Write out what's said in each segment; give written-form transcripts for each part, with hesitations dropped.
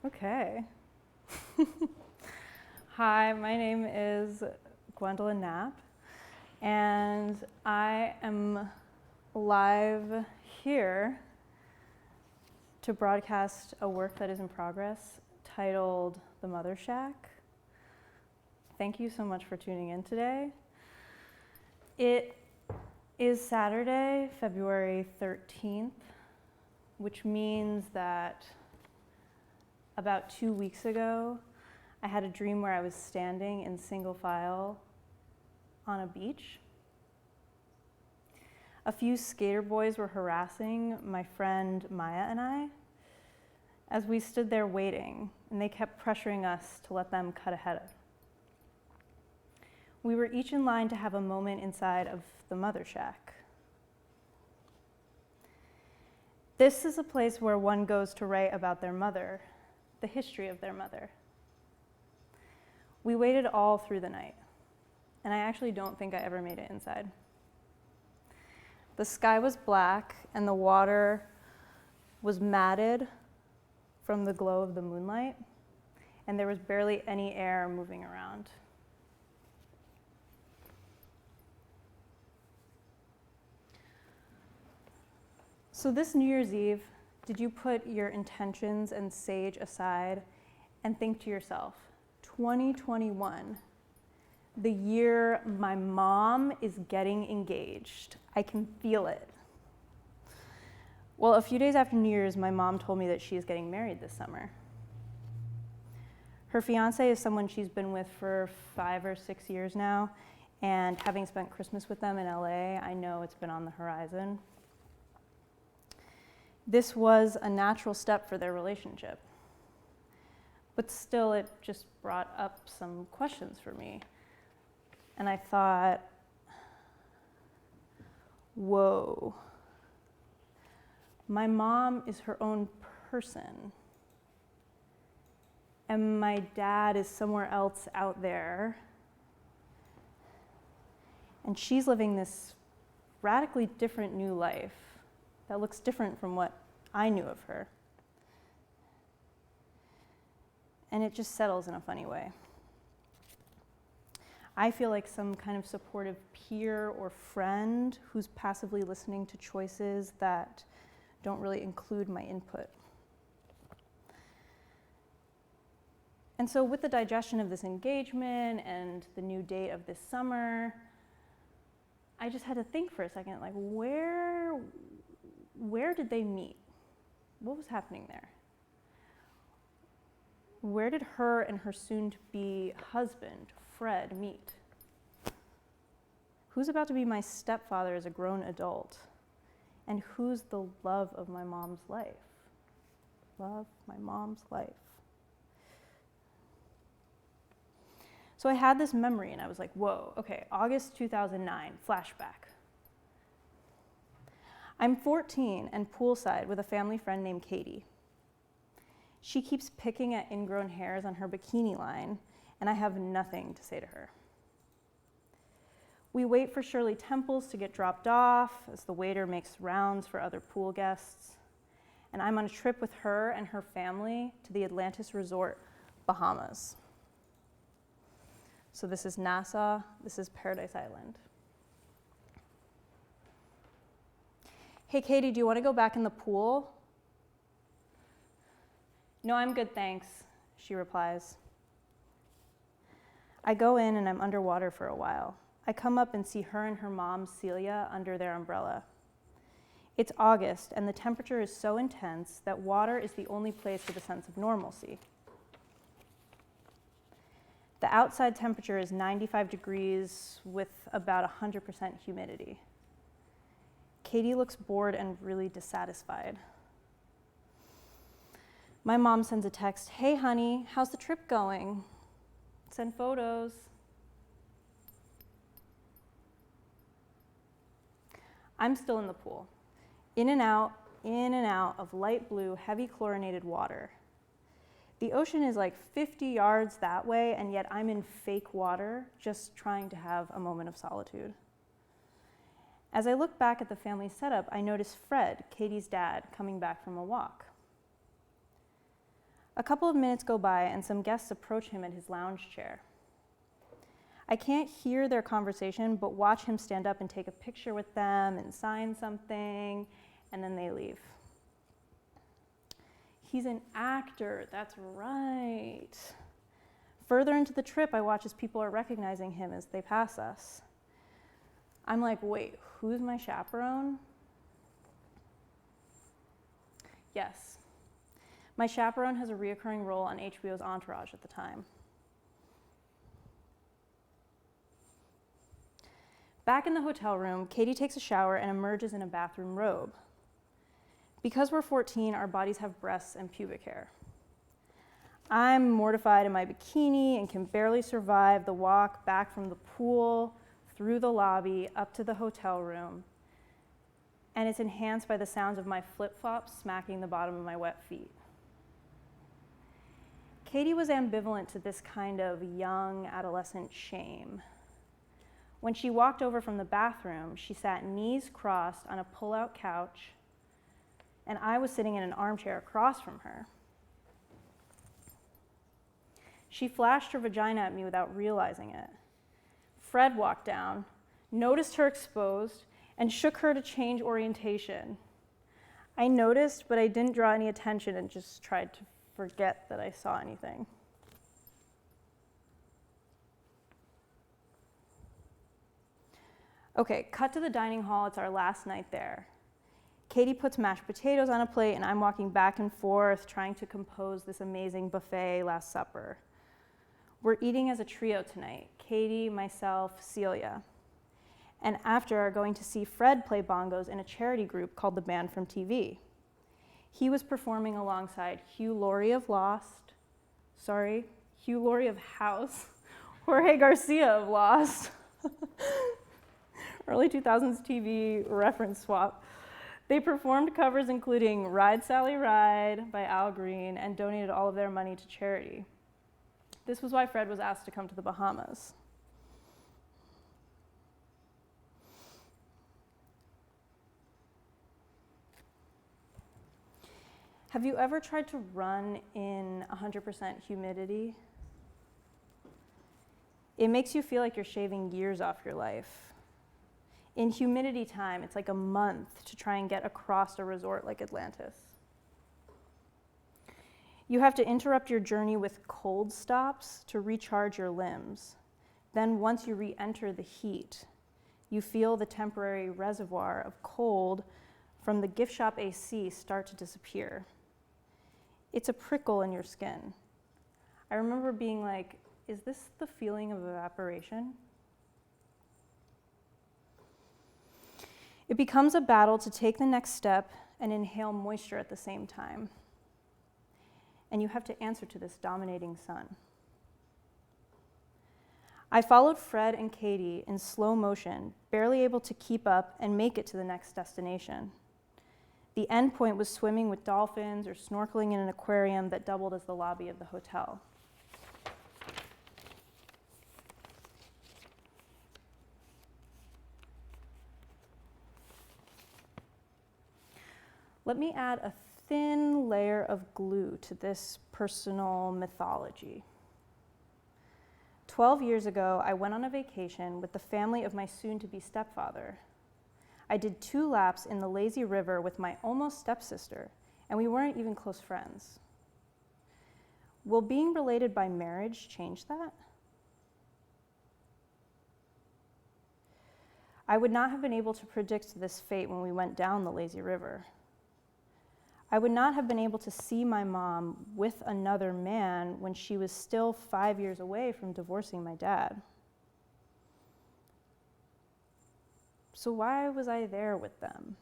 Okay. Hi, my name is Gwendolyn Knapp, and I am live here to broadcast a work that is in progress titled The Mother Shack. Thank you so much for tuning in today. It is Saturday, February 13th, which means that about 2 weeks ago, I had a dream where I was standing in single file on a beach. A few skater boys were harassing my friend Maya and I as we stood there waiting, and they kept pressuring us to let them cut ahead. We were each in line to have a moment inside of the Mother Shack. This is a place where one goes to write about their mother, the history of their mother. We waited all through the night, and I actually don't think I ever made it inside. The sky was black, and the water was matted from the glow of the moonlight, and there was barely any air moving around. So this New Year's Eve, did you put your intentions and sage aside and think to yourself, 2021, the year my mom is getting engaged. I can feel it. Well, a few days after New Year's, my mom told me that she is getting married this summer. Her fiance is someone she's been with for 5 or 6 years now, and having spent Christmas with them in LA, I know it's been on the horizon. This was a natural step for their relationship. But still, it just brought up some questions for me. And I thought, whoa, my mom is her own person. And my dad is somewhere else out there. And she's living this radically different new life that looks different from what I knew of her. And it just settles in a funny way. I feel like some kind of supportive peer or friend who's passively listening to choices that don't really include my input. And so with the digestion of this engagement and the new date of this summer, I just had to think for a second, like where did they meet? What was happening there? Where did her and her soon-to-be husband, Fred, meet? Who's about to be my stepfather as a grown adult? And who's the love of my mom's life? Love my mom's life. So I had this memory and I was like, whoa, okay, August 2009, flashback. I'm 14 and poolside with a family friend named Katie. She keeps picking at ingrown hairs on her bikini line, and I have nothing to say to her. We wait for Shirley Temples to get dropped off as the waiter makes rounds for other pool guests, and I'm on a trip with her and her family to the Atlantis Resort, Bahamas. So this is Nassau, this is Paradise Island. Hey, Katie, do you want to go back in the pool? No, I'm good, thanks, she replies. I go in and I'm underwater for a while. I come up and see her and her mom, Celia, under their umbrella. It's August, and the temperature is so intense that water is the only place with a sense of normalcy. The outside temperature is 95 degrees with about 100% humidity. Katie looks bored and really dissatisfied. My mom sends a text, hey honey, how's the trip going? Send photos. I'm still in the pool, in and out of light blue, heavy chlorinated water. The ocean is like 50 yards that way, and yet I'm in fake water, just trying to have a moment of solitude. As I look back at the family setup, I notice Fred, Katie's dad, coming back from a walk. A couple of minutes go by and some guests approach him at his lounge chair. I can't hear their conversation, but watch him stand up and take a picture with them and sign something, and then they leave. He's an actor, that's right. Further into the trip, I watch as people are recognizing him as they pass us. I'm like, wait, who's my chaperone? Yes. My chaperone has a reoccurring role on HBO's Entourage at the time. Back in the hotel room, Katie takes a shower and emerges in a bathroom robe. Because we're 14, our bodies have breasts and pubic hair. I'm mortified in my bikini and can barely survive the walk back from the pool, through the lobby, up to the hotel room. And it's enhanced by the sounds of my flip-flops smacking the bottom of my wet feet. Katie was ambivalent to this kind of young adolescent shame. When she walked over from the bathroom, she sat knees crossed on a pull-out couch, and I was sitting in an armchair across from her. She flashed her vagina at me without realizing it. Fred walked down, noticed her exposed, and shook her to change orientation. I noticed, but I didn't draw any attention and just tried to forget that I saw anything. Okay, cut to the dining hall. It's our last night there. Katie puts mashed potatoes on a plate, and I'm walking back and forth trying to compose this amazing buffet Last Supper. We're eating as a trio tonight, Katie, myself, Celia. And after are going to see Fred play bongos in a charity group called The Band from TV. He was performing alongside Hugh Laurie of House, Jorge Garcia of Lost. Early 2000s TV reference swap. They performed covers including Ride Sally Ride by Al Green and donated all of their money to charity. This was why Fred was asked to come to the Bahamas. Have you ever tried to run in 100% humidity? It makes you feel like you're shaving years off your life. In humidity time, it's like a month to try and get across a resort like Atlantis. You have to interrupt your journey with cold stops to recharge your limbs. Then once you re-enter the heat, you feel the temporary reservoir of cold from the gift shop AC start to disappear. It's a prickle in your skin. I remember being like, is this the feeling of evaporation? It becomes a battle to take the next step and inhale moisture at the same time. And you have to answer to this dominating sun. I followed Fred and Katie in slow motion, barely able to keep up and make it to the next destination. The end point was swimming with dolphins or snorkeling in an aquarium that doubled as the lobby of the hotel. Let me add a thin layer of glue to this personal mythology. 12 years ago, I went on a vacation with the family of my soon-to-be stepfather. I did 2 laps in the lazy river with my almost stepsister, and we weren't even close friends. Will being related by marriage change that? I would not have been able to predict this fate when we went down the lazy river. I would not have been able to see my mom with another man when she was still 5 years away from divorcing my dad. So why was I there with them?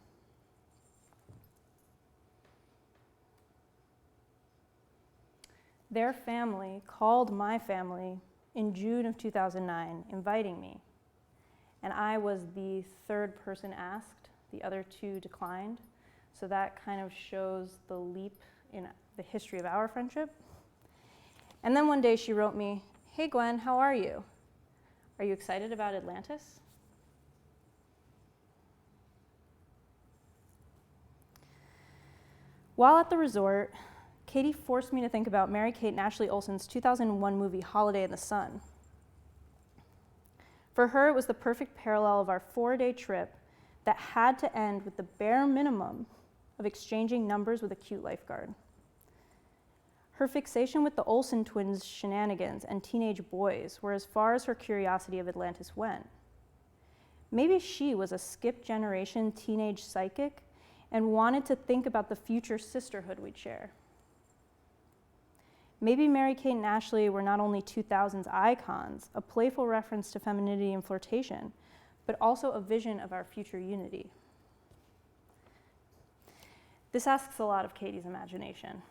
Their family called my family in June of 2009, inviting me. And I was the 3rd person asked, the other 2 declined. So that kind of shows the leap in the history of our friendship. And then one day she wrote me, "Hey Gwen, how are you? Are you excited about Atlantis?" While at the resort, Katie forced me to think about Mary-Kate and Ashley Olsen's 2001 movie, Holiday in the Sun. For her, it was the perfect parallel of our 4-day trip that had to end with the bare minimum of exchanging numbers with a cute lifeguard. Her fixation with the Olsen twins' shenanigans and teenage boys were as far as her curiosity of Atlantis went. Maybe she was a skip-generation teenage psychic and wanted to think about the future sisterhood we'd share. Maybe Mary-Kate and Ashley were not only 2000s icons, a playful reference to femininity and flirtation, but also a vision of our future unity. This asks a lot of Katie's imagination.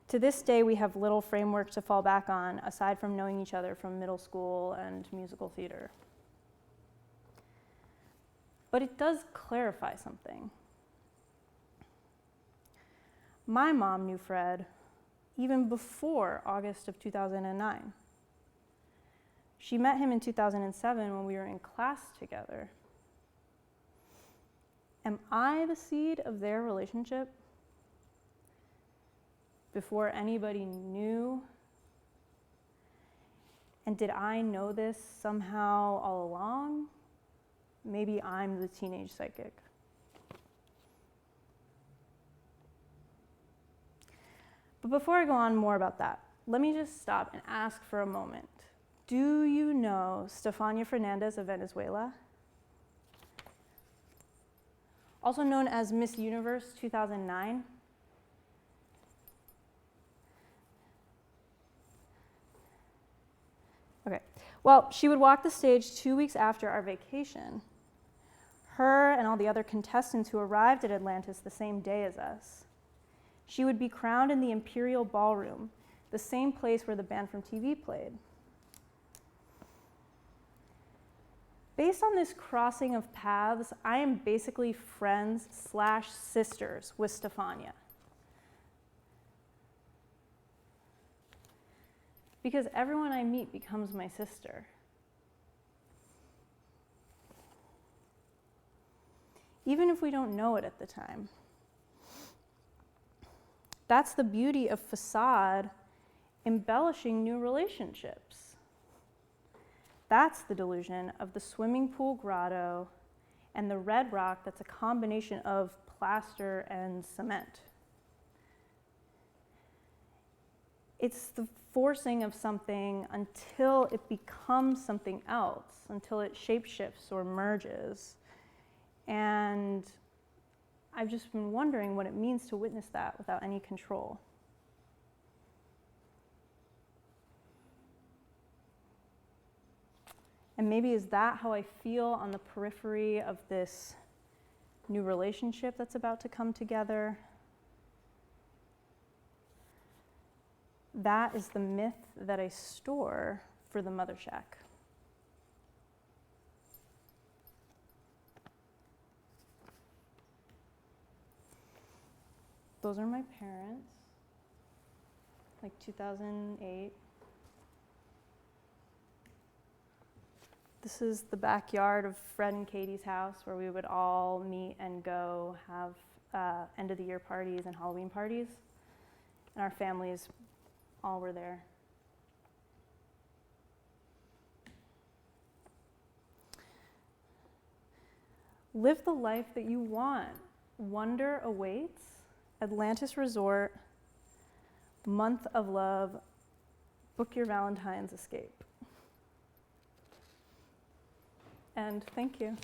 To this day, we have little framework to fall back on, aside from knowing each other from middle school and musical theater. But it does clarify something. My mom knew Fred even before August of 2009. She met him in 2007 when we were in class together. Am I the seed of their relationship? Before anybody knew? And did I know this somehow all along? Maybe I'm the teenage psychic. But before I go on more about that, let me just stop and ask for a moment. Do you know Stefania Fernandez of Venezuela? Also known as Miss Universe 2009. Okay, well, she would walk the stage 2 weeks after our vacation. Her and all the other contestants who arrived at Atlantis the same day as us. She would be crowned in the Imperial Ballroom, the same place where the band from TV played. Based on this crossing of paths, I am basically friends/sisters with Stefania. Because everyone I meet becomes my sister. Even if we don't know it at the time. That's the beauty of facade embellishing new relationships. That's the delusion of the swimming pool grotto and the red rock that's a combination of plaster and cement. It's the forcing of something until it becomes something else, until it shapeshifts or merges. And I've just been wondering what it means to witness that without any control. And maybe is that how I feel on the periphery of this new relationship that's about to come together? That is the myth that I store for the Mother Shack. Those are my parents, like 2008. This is the backyard of Fred and Katie's house where we would all meet and go have end of the year parties and Halloween parties. And our families all were there. Live the life that you want. Wonder awaits. Atlantis Resort, month of love. Book your Valentine's escape. And thank you.